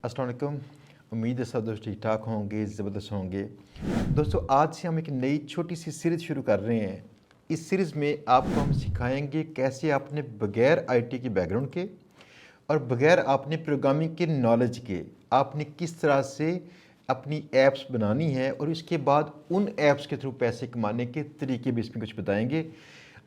अस्सलाम वालेकुम। उम्मीद है सब दोस्त ठीक ठाक होंगे, ज़बरदस्त होंगे। दोस्तों आज से हम एक नई छोटी सी सीरीज़ शुरू कर रहे हैं। इस सीरीज़ में आपको हम सिखाएंगे कैसे आपने बग़ैर आईटी के बैकग्राउंड के और बग़ैर आपने प्रोग्रामिंग के नॉलेज के आपने किस तरह से अपनी ऐप्स बनानी है और इसके बाद उन ऐप्स के थ्रू पैसे कमाने के तरीके भी इसमें कुछ बताएंगे।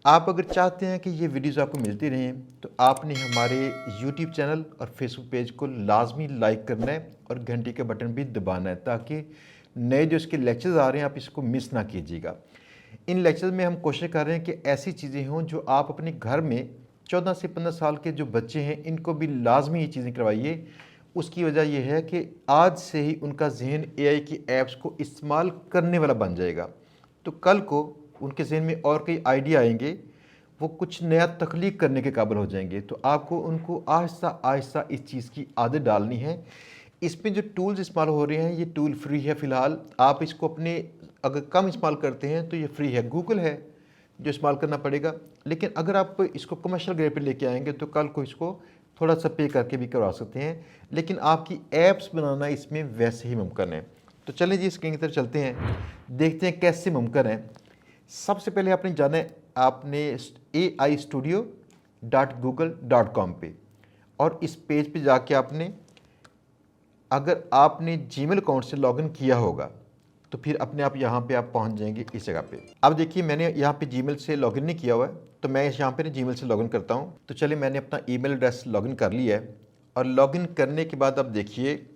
आप अगर चाहते हैं कि ये वीडियोज़ आपको मिलती रहें तो आपने हमारे यूट्यूब चैनल और फेसबुक पेज को लाजमी लाइक करना है और घंटी का बटन भी दबाना है ताकि नए जो इसके लेक्चर्स आ रहे हैं आप इसको मिस ना कीजिएगा। इन लेक्चर्स में हम कोशिश कर रहे हैं कि ऐसी चीज़ें हों जो आप अपने घर में 14 से 15 साल के जो बच्चे हैं इनको भी लाजमी ये चीज़ें करवाइए। उसकी वजह यह है कि आज से ही उनका जहन एआई की ऐप्स को इस्तेमाल करने वाला बन जाएगा, तो कल को उनके जहन में और कई आइडिया आएंगे, वो कुछ नया तख्लीक करने के काबिल हो जाएंगे। तो आपको उनको आहिस्ता आहिस्ता इस चीज़ की आदत डालनी है। इसमें जो टूल्स इस्तेमाल हो रहे हैं ये टूल फ्री है फ़िलहाल। आप इसको अपने अगर कम इस्तेमाल करते हैं तो ये फ्री है, गूगल है जो इस्तेमाल करना पड़ेगा। लेकिन अगर आप इसको कमर्शियल ग्रेड पे लेके आएंगे तो कल को इसको थोड़ा सा पे करके भी करवा सकते हैं, लेकिन आपकी ऐप्स बनाना इसमें वैसे ही मुमकिन है। तो चलें जी स्क्रीन की तरफ चलते हैं, देखते हैं कैसे मुमकिन है। सबसे पहले आपने जाना है आपने aistudio.google.com पे और इस पेज पे जाके आपने अगर आपने जीमेल अकाउंट से लॉगिन किया होगा तो फिर अपने आप यहाँ पे आप पहुँच जाएंगे इस जगह पे। अब देखिए मैंने यहाँ पे जीमेल से लॉगिन नहीं किया हुआ है तो मैं यहाँ पे जीमेल से लॉगिन करता हूँ। तो चलिए मैंने अपना ईमेल एड्रेस लॉगिन कर लिया है और लॉगिन करने के बाद अब देखिए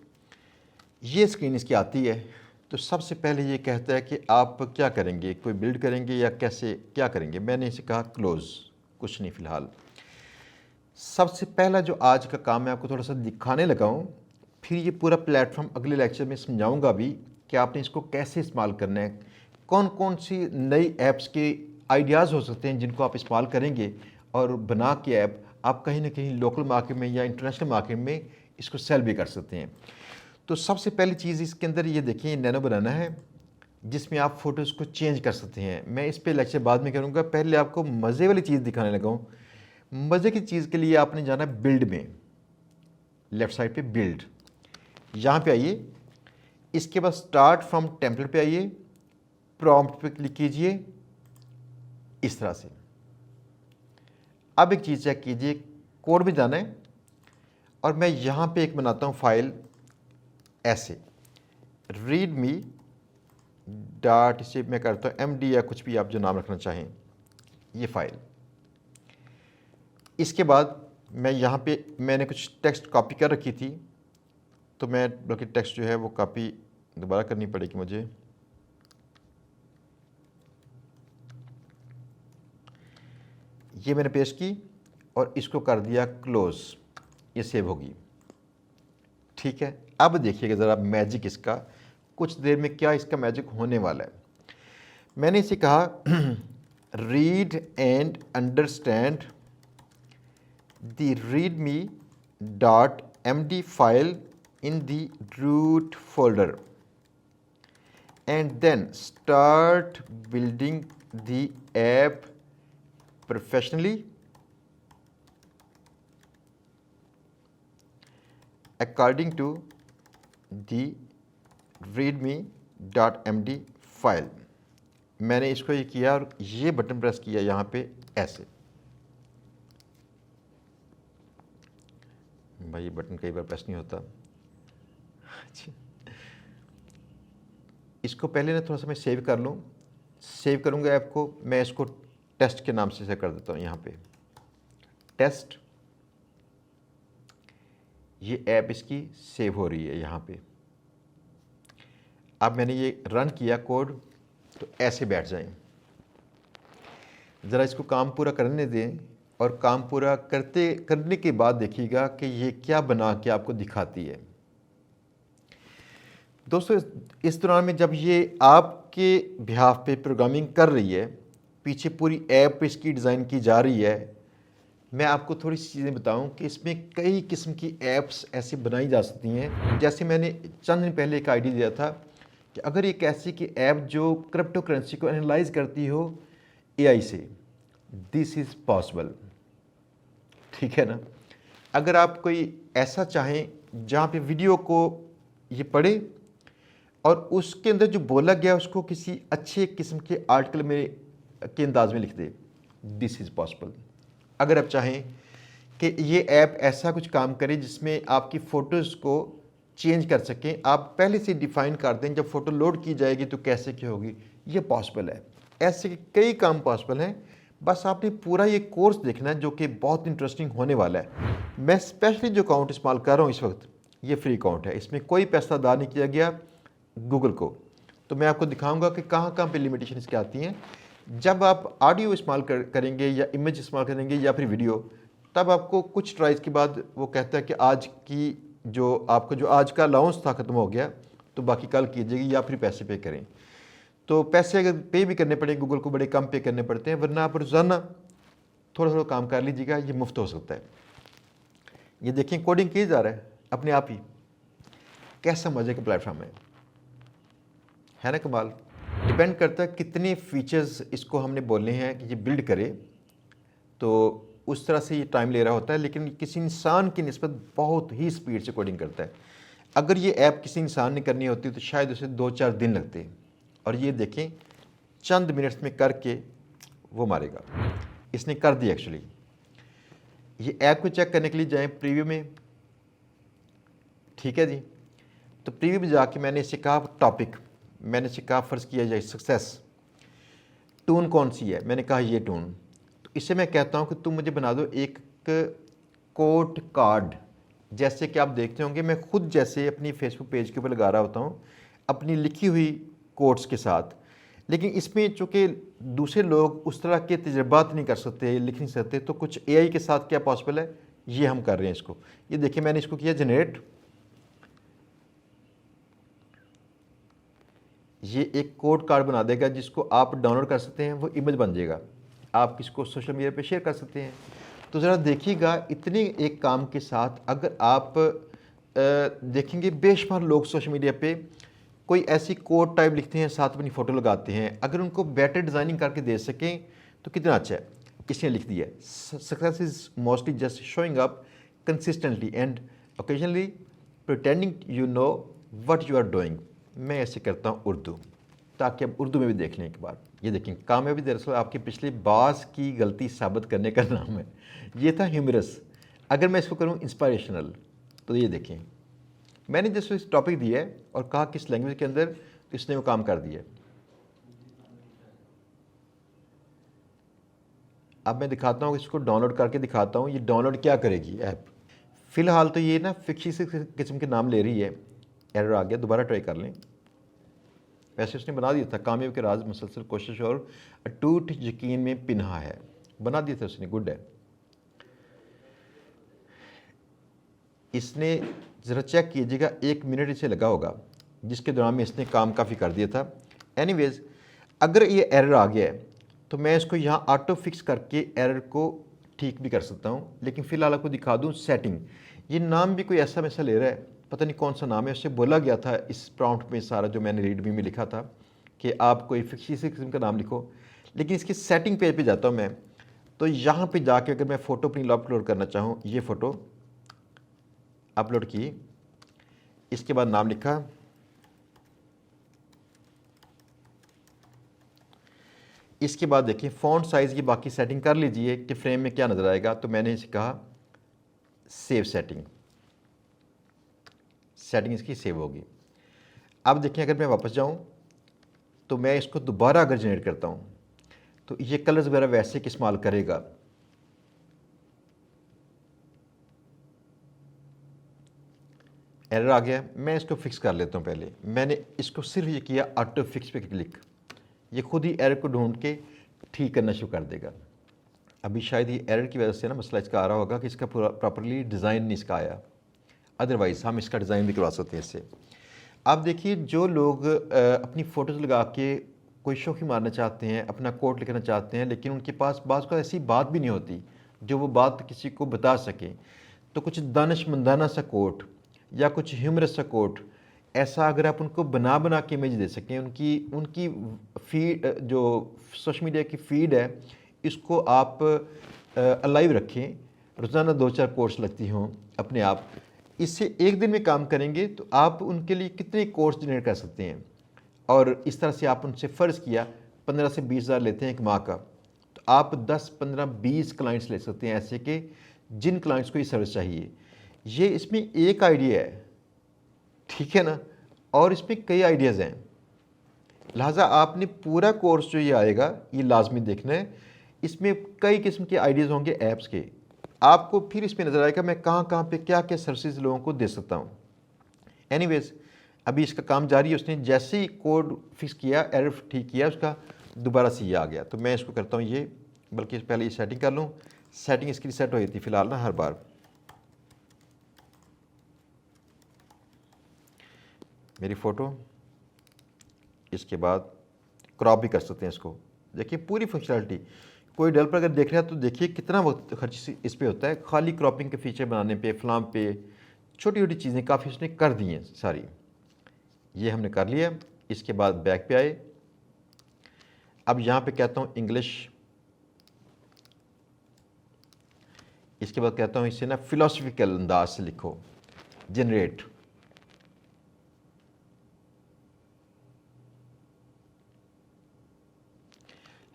ये स्क्रीन इसकी आती है। तो सबसे पहले ये कहता है कि आप क्या करेंगे, कोई बिल्ड करेंगे या कैसे क्या करेंगे। मैंने इसे कहा क्लोज़, कुछ नहीं फ़िलहाल। सबसे पहला जो आज का काम मैं आपको थोड़ा सा दिखाने लगा हूँ, फिर ये पूरा प्लेटफॉर्म अगले लेक्चर में समझाऊंगा भी कि आपने इसको कैसे इस्तेमाल करना है, कौन कौन सी नई ऐप्स के आइडियाज़ हो सकते हैं जिनको आप इस्तेमाल करेंगे और बना के ऐप आप कहीं ना कहीं लोकल मार्केट में या इंटरनेशनल मार्केट में इसको सेल भी कर सकते हैं। तो सबसे पहली चीज़ इसके अंदर ये देखिए नैनो बनाना है जिसमें आप फ़ोटोज़ को चेंज कर सकते हैं। मैं इस पे लेक्चर बाद में करूँगा, पहले आपको मज़े वाली चीज़ दिखाने लगा हूँ। मज़े की चीज़ के लिए आपने जाना है बिल्ड में, लेफ़्ट साइड पे बिल्ड, यहाँ पे आइए। इसके बाद स्टार्ट फ्रॉम टेम्पलेट पे आइए, प्रॉम्प्ट पे क्लिक कीजिए इस तरह से। अब एक चीज़ चेक कीजिए, कोड में जाना है और मैं यहाँ पे एक बनाता हूँ फाइल ऐसे रीड मी डॉट, इसे मैं करता हूँ MD या कुछ भी आप जो नाम रखना चाहें, ये फाइल। इसके बाद मैं यहाँ पे मैंने कुछ टेक्स्ट कॉपी कर रखी थी तो मैं बल्कि टेक्स्ट जो है वो कॉपी दोबारा करनी पड़ेगी मुझे। ये मैंने पेस्ट की और इसको कर दिया क्लोज, ये सेव होगी। ठीक है, अब देखिएगा ज़रा मैजिक इसका, कुछ देर में क्या इसका मैजिक होने वाला है। मैंने इसे कहा read and understand the readme dot MD file in the root folder and then start building the app professionally according to the readme.md file. मैंने इसको ये किया और ये बटन प्रेस किया यहाँ पे ऐसे। भाई ये बटन कई बार प्रेस नहीं होता। इसको पहले ना थोड़ा सा मैं सेव कर लूँ, सेव करूँगा ऐप को। मैं इसको टेस्ट के नाम से सेव कर देता हूँ यहाँ पे, टेस्ट। ये ऐप इसकी सेव हो रही है यहाँ पे। अब मैंने ये रन किया कोड तो ऐसे बैठ जाएं। ज़रा इसको काम पूरा करने दें और काम पूरा करने के बाद देखिएगा कि ये क्या बना के आपको दिखाती है। दोस्तों इस दौरान में जब ये आपके बिहाफ पे प्रोग्रामिंग कर रही है, पीछे पूरी ऐप इसकी डिज़ाइन की जा रही है, मैं आपको थोड़ी सी चीज़ें बताऊं कि इसमें कई किस्म की ऐप्स ऐसी बनाई जा सकती हैं। जैसे मैंने चंद दिन पहले एक आइडिया दिया था कि अगर एक ऐसी की ऐप जो क्रिप्टो करेंसी को एनालाइज करती हो AI से, दिस इज़ पॉसिबल। ठीक है ना। अगर आप कोई ऐसा चाहें जहाँ पे वीडियो को ये पढ़े और उसके अंदर जो बोला गया उसको किसी अच्छे किस्म के आर्टिकल में के अंदाज में लिख दे। This is possible. अगर आप चाहें कि ये ऐप ऐसा कुछ काम करे जिसमें आपकी फ़ोटोज़ को चेंज कर सकें, आप पहले से डिफ़ाइन कर दें जब फ़ोटो लोड की जाएगी तो कैसे क्या होगी, ये पॉसिबल है। ऐसे कई काम पॉसिबल हैं, बस आपने पूरा ये कोर्स देखना है जो कि बहुत इंटरेस्टिंग होने वाला है। मैं स्पेशली जो अकाउंट इस्तेमाल कर रहा हूँ इस वक्त, ये फ्री अकाउंट है, इसमें कोई पैसा अदा नहीं किया गया गूगल को। तो मैं आपको दिखाऊंगा कि कहाँ कहाँ पे लिमिटेशन इसकी आती हैं। जब आप ऑडियो इस्तेमाल करेंगे या इमेज इस्तेमाल करेंगे या फिर वीडियो, तब आपको कुछ ट्राइज के बाद वो कहता है कि आज की जो आपका जो आज का अलाउंस था ख़त्म हो गया, तो बाकी कल कीजिएगी या फिर पैसे पे करें। तो पैसे अगर पे भी करने पड़े गूगल को, बड़े कम पे करने पड़ते हैं, वरना आप रोज़ाना थोड़ा थोड़ा काम कर लीजिएगा, ये मुफ्त हो सकता है। ये देखिए कोडिंग किया जा रहा है अपने आप ही, कैसा मज़े का प्लेटफॉर्म है ना कमाल। डिपेंड करता है कितने फीचर्स इसको हमने बोलने हैं कि ये बिल्ड करे, तो उस तरह से ये टाइम ले रहा होता है, लेकिन किसी इंसान की निस्बत बहुत ही स्पीड से कोडिंग करता है। अगर ये ऐप किसी इंसान ने करनी होती तो शायद उसे 2-4 दिन लगते, और ये देखें चंद मिनट्स में करके वो मारेगा। इसने कर दिया एक्चुअली। ये ऐप को चेक करने के लिए जाएं प्रीव्यू में, ठीक है जी। तो प्रीव्यू में जाके मैंने इसे कहा टॉपिक, मैंने इसे कहा फ़र्ज़ किया जाए सक्सेस, टून कौन सी है, मैंने कहा ये टून। तो इसे मैं कहता हूँ कि तुम मुझे बना दो एक कोट कार्ड। जैसे कि आप देखते होंगे मैं खुद जैसे अपनी फेसबुक पेज के ऊपर लगा रहा होता हूँ अपनी लिखी हुई कोट्स के साथ, लेकिन इसमें चूँकि दूसरे लोग उस तरह के तजर्बात नहीं कर सकते, लिख नहीं सकते, तो कुछ एआई के साथ क्या पॉसिबल है, ये हम कर रहे हैं इसको। ये देखिए मैंने इसको किया जनरेट, ये एक कोड कार्ड बना देगा जिसको आप डाउनलोड कर सकते हैं, वो इमेज बन जाएगा, आप इसको सोशल मीडिया पे शेयर कर सकते हैं। तो ज़रा देखिएगा इतने एक काम के साथ अगर आप देखेंगे बेशुमार लोग सोशल मीडिया पे कोई ऐसी कोड टाइप लिखते हैं, साथ अपनी फ़ोटो लगाते हैं, अगर उनको बेटर डिज़ाइनिंग करके दे सकें तो कितना अच्छा है। इसने लिख दिया success is mostly just showing up consistently and occasionally pretending you know what you are doing. मैं ऐसे करता हूँ उर्दू, ताकि अब उर्दू में भी देख लें एक बार। ये देखें कामयाबी दरअसल आपके पिछले बास की गलती साबित करने का नाम है। ये था ह्यूमरस। अगर मैं इसको करूँ इंस्पायरेशनल, तो ये देखें मैंने जैसे इस टॉपिक दिया है और कहा किस लैंग्वेज के अंदर, इसने वो काम कर दिया। अब मैं दिखाता हूँ, इसको डाउनलोड करके दिखाता हूँ ये डाउनलोड क्या करेगी ऐप। फ़िलहाल तो ये ना फिक्शियस किस्म के नाम ले रही है, एरर आ गया, दोबारा ट्राई कर लें। वैसे उसने बना दिया था कामयाबी के राज मुसलसल कोशिश और अटूट यकीन में पिन्हा है, बना दिया था उसने, गुड है। इसने ज़रा चेक कीजिएगा 1 मिनट इसे लगा होगा, जिसके दौरान में इसने काम काफ़ी कर दिया था। एनीवेज़ अगर ये एरर आ गया है तो मैं इसको यहाँ ऑटो फिक्स करके एरर को ठीक भी कर सकता हूँ, लेकिन फ़िलहाल आपको दिखा दूँ सेटिंग। ये नाम भी कोई ऐसा वैसा ले रहा है, पता नहीं कौन सा नाम है। उससे बोला गया था इस प्रॉम्प्ट में सारा जो मैंने रीडमी में लिखा था कि आप कोई फिक्शियस किस्म का नाम लिखो, लेकिन इसकी सेटिंग पेज पे जाता हूँ मैं, तो यहाँ पे जाके अगर मैं फ़ोटो अपनी अपलोड करना चाहूँ, ये फ़ोटो अपलोड की, इसके बाद नाम लिखा, इसके बाद देखिए फ़ॉन्ट साइज़ की बाकी सेटिंग कर लीजिए कि फ्रेम में क्या नज़र आएगा। तो मैंने इसे कहा सेव सेटिंग, सेटिंग इसकी सेव होगी। अब देखिए अगर मैं वापस जाऊं तो मैं इसको दोबारा अगर जनरेट करता हूं तो ये कलर्स वगैरह वैसे कि इस्तेमाल करेगा। एरर आ गया, मैं इसको फिक्स कर लेता हूं। पहले मैंने इसको सिर्फ ये किया ऑटो फिक्स पे क्लिक, ये खुद ही एरर को ढूंढ के ठीक करना शुरू कर देगा। अभी शायद ये एरर की वजह से ना मसला इसका आ रहा होगा कि इसका पूरा प्रॉपरली डिज़ाइन नहीं इसका आया, अदरवाइज़ हम इसका डिज़ाइन भी करवा सकते हैं इससे। आप देखिए जो लोग अपनी फ़ोटोज़ लगा के कोई शौकी मारना चाहते हैं, अपना कोट लिखना चाहते हैं, लेकिन उनके पास बाज़ को ऐसी बात भी नहीं होती जो वो बात किसी को बता सकें, तो कुछ दानिशमंदाना सा कोट या कुछ ह्यूमरस सा कोट ऐसा अगर आप उनको बना बना के इमेज दे सकें, उनकी फीड जो सोशल मीडिया की फ़ीड है इसको आप अलाइव रखें, रोज़ाना 2-4 कोट्स लगती हों अपने आप, इससे एक दिन में काम करेंगे तो आप उनके लिए कितने कोर्स जनरेट कर सकते हैं। और इस तरह से आप उनसे फ़र्ज़ किया 15 से 20 हज़ार लेते हैं एक माह का, तो आप 10, 15, 20 क्लाइंट्स ले सकते हैं ऐसे के जिन क्लाइंट्स को ये सर्विस चाहिए। ये इसमें एक आइडिया है, ठीक है ना, और इसमें कई आइडियाज़ हैं। लिहाजा आपने पूरा कोर्स जो ये आएगा ये लाजमी देखना है। इसमें कई किस्म के आइडियाज़ होंगे ऐप्स के, आपको फिर इसमें नज़र आएगा मैं कहाँ कहाँ पे क्या क्या सर्विसेज लोगों को दे सकता हूँ। एनीवेज अभी इसका काम जारी है। उसने जैसे ही कोड फिक्स किया, एरर ठीक किया, उसका दोबारा से ये आ गया। तो मैं इसको करता हूँ ये, बल्कि पहले ये सेटिंग कर लूँ। सेटिंग इसकी सेट हो जाती फ़िलहाल ना हर बार। मेरी फ़ोटो, इसके बाद क्रॉप भी कर सकते हैं इसको। देखिए पूरी फंक्शनलिटी, कोई डेवलपर अगर देख रहा है तो देखिए कितना वक्त खर्च इस पे होता है खाली क्रॉपिंग के फीचर बनाने पे, फ्लाम पे, छोटी छोटी चीज़ें काफ़ी उसने कर दी हैं सारी। ये हमने कर लिया। इसके बाद बैक पे आए। अब यहाँ पे कहता हूँ इंग्लिश, इसके बाद कहता हूँ इसे ना फिलोसफिकल अंदाज से लिखो, जनरेट।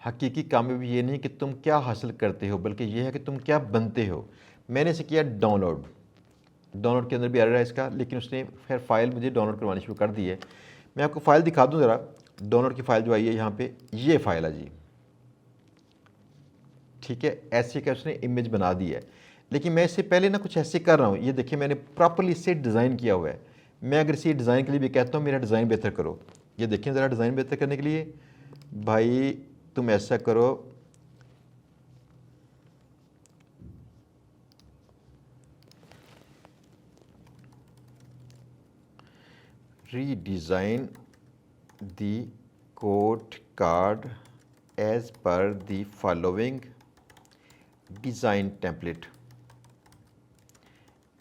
हकीकी कामयाबी ये नहीं कि तुम क्या हासिल करते हो, बल्कि ये है कि तुम क्या बनते हो। मैंने इसे किया डाउनलोड। डाउनलोड के अंदर भी एरर है इसका, लेकिन उसने फिर फाइल मुझे डाउनलोड करवानी शुरू कर दी है। मैं आपको फ़ाइल दिखा दूँ ज़रा। डाउनलोड की फ़ाइल जो आई है यहाँ पे, ये फ़ाइल है जी, ठीक है। ऐसे का उसने इमेज बना दी है, लेकिन मैं इससे पहले ना कुछ ऐसे कर रहा हूँ। ये देखिए मैंने प्रॉपरली इसे डिज़ाइन किया हुआ है। मैं अगर इसे डिज़ाइन के लिए भी कहता हूँ मेरा डिज़ाइन बेहतर करो, ये देखिए ज़रा डिज़ाइन बेहतर करने के लिए भाई तुम ऐसा करो, redesign the code card as per the following design template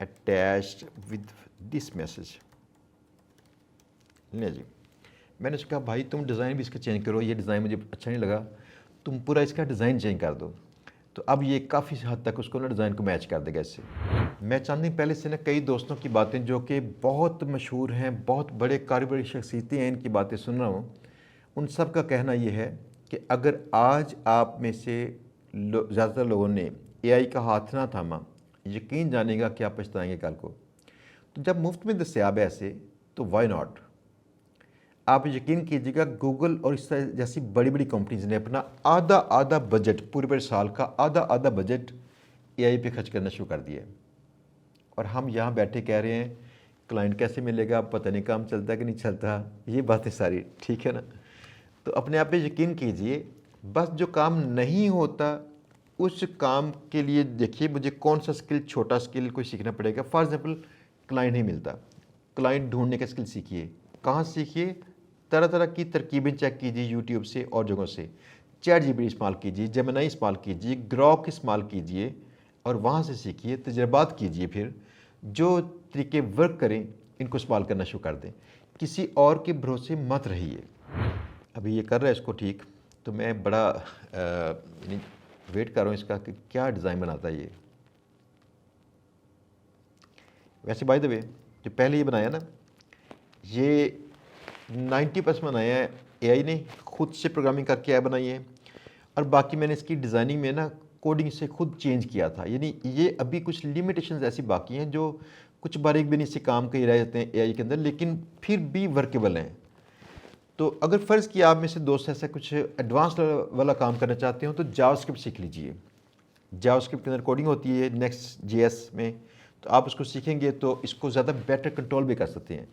attached with this message. नहीं जी, मैंने उसको कहा भाई तुम डिज़ाइन भी इसका चेंज करो, ये डिज़ाइन मुझे अच्छा नहीं लगा, तुम पूरा इसका डिज़ाइन चेंज कर दो। तो अब ये काफ़ी हद तक उसको ना डिज़ाइन को मैच कर देगा इससे। मैं चांदी पहले से ना कई दोस्तों की बातें जो कि बहुत मशहूर हैं, बहुत बड़े कारोबारी शख्सियतें हैं, इनकी बातें सुन रहा हूँ। उन सब का कहना ये है कि अगर आज आप में से ज़्यादातर लोगों ने एआई का हाथ ना थामा, यकीन जानेगा कि आप पछताएंगे कल को। तो जब मुफ्त में दस्याब है ऐसे, तो वाई नॉट। आप यकीन कीजिएगा गूगल और इस तरह जैसी बड़ी बड़ी कंपनीज ने अपना आधा आधा बजट, पूरे साल का आधा आधा बजट एआई पे खर्च करना शुरू कर दिया है। और हम यहाँ बैठे कह रहे हैं क्लाइंट कैसे मिलेगा, पता नहीं काम चलता कि नहीं चलता, ये बातें सारी, ठीक है ना। तो अपने आप पे यकीन कीजिए, बस जो काम नहीं होता उस काम के लिए देखिए मुझे कौन सा स्किल, छोटा स्किल कोई सीखना पड़ेगा। फॉर एग्जाम्पल क्लाइंट नहीं मिलता, क्लाइंट ढूंढने का स्किल सीखिए। कहाँ सीखिए? तरह तरह की तरकीबें चेक कीजिए यूट्यूब से और जगहों से। चैट जीपीटी इस्तेमाल कीजिए, जेमिनी इस्तेमाल कीजिए, ग्रॉक इस्तेमाल कीजिए और वहाँ से सीखिए, तजर्बात कीजिए। फिर जो तरीके वर्क करें इनको इस्तेमाल करना शुरू कर दें, किसी और के भरोसे मत रहिए। अभी ये कर रहा है इसको ठीक, तो मैं बड़ा वेट कर रहा हूँ इसका कि क्या डिज़ाइन बनाता है ये। वैसे बाय द वे जो पहले ये बनाया ना, ये 90% बनाया है एआई ने, खुद से प्रोग्रामिंग करके ऐप बनाई है, और बाकी मैंने इसकी डिज़ाइनिंग में ना कोडिंग से खुद चेंज किया था। यानी ये अभी कुछ लिमिटेशंस ऐसी बाकी हैं जो कुछ बारीक बिनी से काम के रह जाते हैं एआई के अंदर, लेकिन फिर भी वर्केबल हैं। तो अगर फ़र्ज़ किया आप में से दोस्त ऐसा कुछ एडवांस वाला काम करना चाहते हो तो जावास्क्रिप्ट सीख लीजिए। जावास्क्रिप्ट के अंदर कोडिंग होती है नेक्स्ट जेएस में, तो आप उसको सीखेंगे तो इसको ज़्यादा बेटर कंट्रोल भी कर सकते हैं।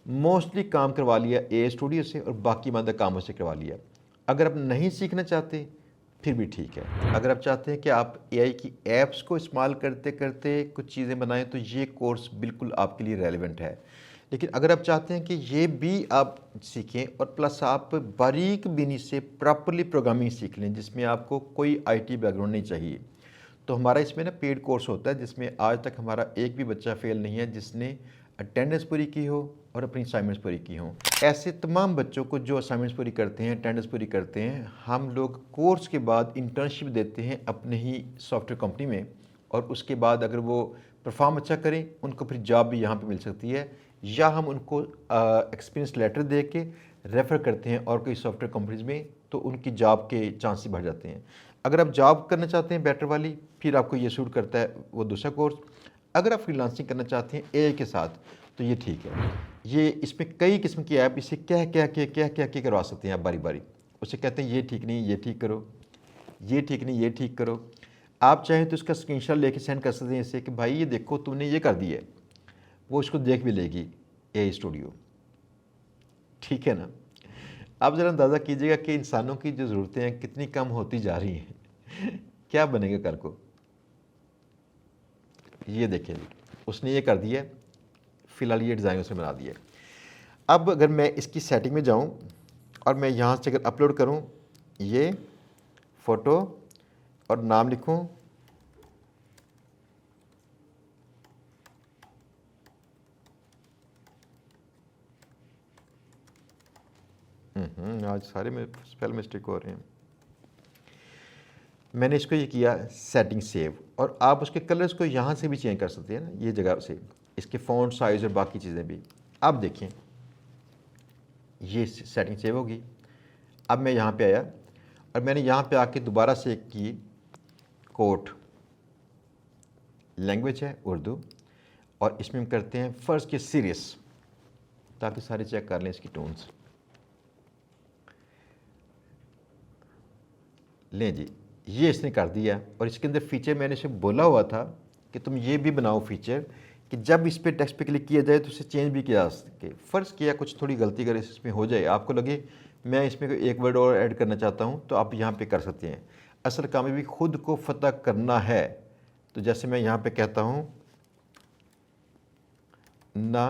मोस्टली काम करवा लिया ए स्टूडियो से और बाकी मादा कामों से करवा लिया। अगर आप नहीं सीखना चाहते फिर भी ठीक है। अगर आप चाहते हैं कि आप एआई की ऐप्स को इस्तेमाल करते करते कुछ चीज़ें बनाएं तो ये कोर्स बिल्कुल आपके लिए रेलेवेंट है। लेकिन अगर आप चाहते हैं कि ये भी आप सीखें और प्लस आप बारीक बिनी से प्रॉपरली प्रोग्रामिंग सीख लें जिसमें आपको कोई आईटी बैकग्राउंड नहीं चाहिए, तो हमारा इसमें ना पेड कोर्स होता है जिसमें आज तक हमारा एक भी बच्चा फेल नहीं है जिसने अटेंडेंस पूरी की हो और अपनी असाइनमेंट्स पूरी की हों। ऐसे तमाम बच्चों को जो असाइनमेंट्स पूरी करते हैं, अटेंडेंस पूरी करते हैं, हम लोग कोर्स के बाद इंटर्नशिप देते हैं अपने ही सॉफ्टवेयर कंपनी में, और उसके बाद अगर वो परफॉर्म अच्छा करें, उनको फिर जॉब भी यहाँ पे मिल सकती है, या हम उनको एक्सपीरियंस लेटर दे के रेफ़र करते हैं और कोई सॉफ्टवेयर कंपनीज में, तो उनकी जॉब के चांसेस बढ़ जाते हैं। अगर आप जॉब करना चाहते हैं बेटर वाली, फिर आपको ये सूट करता है वो दूसरा कोर्स। अगर आप फ्रीलांसिंग करना चाहते हैं एआई के साथ, तो ये ठीक है। ये इसमें कई किस्म की ऐप, इसे क्या करवा सकते हैं आप बारी बारी। उसे कहते हैं ये ठीक नहीं, ये ठीक करो, ये ठीक नहीं, ये ठीक करो। आप चाहें तो उसका स्क्रीनशॉट लेके सेंड कर सकते हैं इसे कि भाई ये देखो तुमने ये कर दिया है, वो उसको देख भी लेगी एआई स्टूडियो, ठीक है ना। आप ज़रा अंदाज़ा कीजिएगा कि इंसानों की जो ज़रूरतें हैं कितनी कम होती जा रही हैं क्या बनेगा कल को। ये देखिए जी, उसने ये कर दिया, फ़िलहाल ये डिज़ाइन उसने बना दिया। अब अगर मैं इसकी सेटिंग में जाऊं और मैं यहाँ से अगर अपलोड करूं ये फ़ोटो और नाम लिखूं, आज सारे में स्पेल मिस्टेक हो रहे हैं। मैंने इसको ये किया सेटिंग सेव, और आप उसके कलर्स को यहाँ से भी चेंज कर सकते हैं ना, ये जगह से, इसके फ़ॉन्ट साइज़ और बाकी चीज़ें भी। अब देखें ये सेटिंग सेव होगी। अब मैं यहाँ पे आया और मैंने यहाँ पे आके दोबारा से की कोट, लैंग्वेज है उर्दू, और इसमें हम करते हैं फ़र्ज़ के सीरियस, ताकि सारे चेक कर लें इसकी टोन्स। लें जी, ये इसने कर दिया। और इसके अंदर फीचर मैंने इसे बोला हुआ था कि तुम ये भी बनाओ फीचर कि जब इस पर टेक्स्ट पे क्लिक किया जाए तो उसे चेंज भी किया जा सके। फ़र्ज़ किया कुछ थोड़ी गलती अगर इसमें हो जाए, आपको लगे मैं इसमें कोई एक वर्ड और ऐड करना चाहता हूँ, तो आप यहाँ पे कर सकते हैं। असल काम भी खुद को फतह करना है, तो जैसे मैं यहाँ पे कहता हूँ ना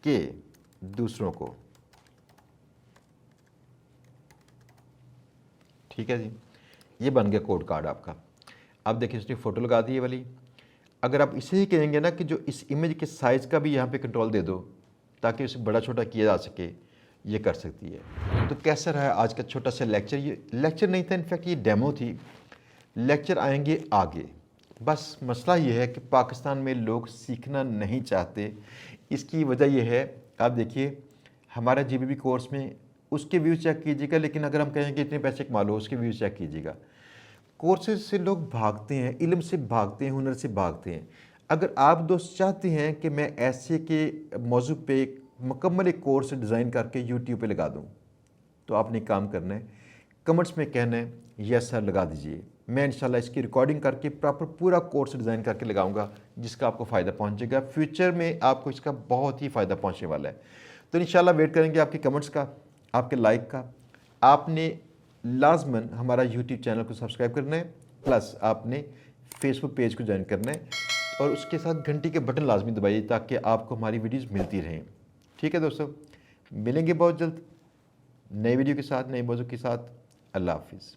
कि दूसरों को, ठीक है जी, ये बन गया कोड कार्ड आपका। अब देखिए उसने फ़ोटो लगा दी है वाली। अगर आप इसे ही कहेंगे ना कि जो इस इमेज के साइज़ का भी यहाँ पे कंट्रोल दे दो ताकि उसे बड़ा छोटा किया जा सके, ये कर सकती है। तो कैसा रहा आज का छोटा सा लेक्चर। ये लेक्चर नहीं था, इनफैक्ट ये डेमो थी। लेक्चर आएंगे आगे। बस मसला ये है कि पाकिस्तान में लोग सीखना नहीं चाहते। इसकी वजह यह है, आप देखिए हमारा जीबीबी कोर्स में उसके व्यूज़ चेक कीजिएगा, लेकिन अगर हम कहें कि इतने पैसे कमा लो, उसके व्यूज़ चेक कीजिएगा। कोर्सेज से लोग भागते हैं, इल्म से भागते हैं, हुनर से भागते हैं। अगर आप दोस्त चाहते हैं कि मैं ऐसे के मौजू पे मुकम्मल एक कोर्स डिज़ाइन करके यूट्यूब पे लगा दूं, तो आपने काम करना है, कमेंट्स में कहना है यस सर लगा दीजिए। मैं इंशाल्लाह इसकी रिकॉर्डिंग करके प्रॉपर पूरा कोर्स डिज़ाइन करके लगाऊंगा, जिसका आपको फ़ायदा पहुंचेगा। फ्यूचर में आपको इसका बहुत ही फ़ायदा पहुंचने वाला है। तो इंशाल्लाह वेट करेंगे आपके कमेंट्स का, आपके लाइक का। आपने लाजमन हमारा यूट्यूब चैनल को सब्सक्राइब करना है, प्लस आपने फेसबुक पेज को ज्वाइन करना है, और उसके साथ घंटी के बटन लाजमी दबाइए ताकि आपको हमारी वीडियोस मिलती रहें। ठीक है दोस्तों, मिलेंगे बहुत जल्द नए वीडियो के साथ, नए मौजू के साथ। अल्लाह हाफिज़।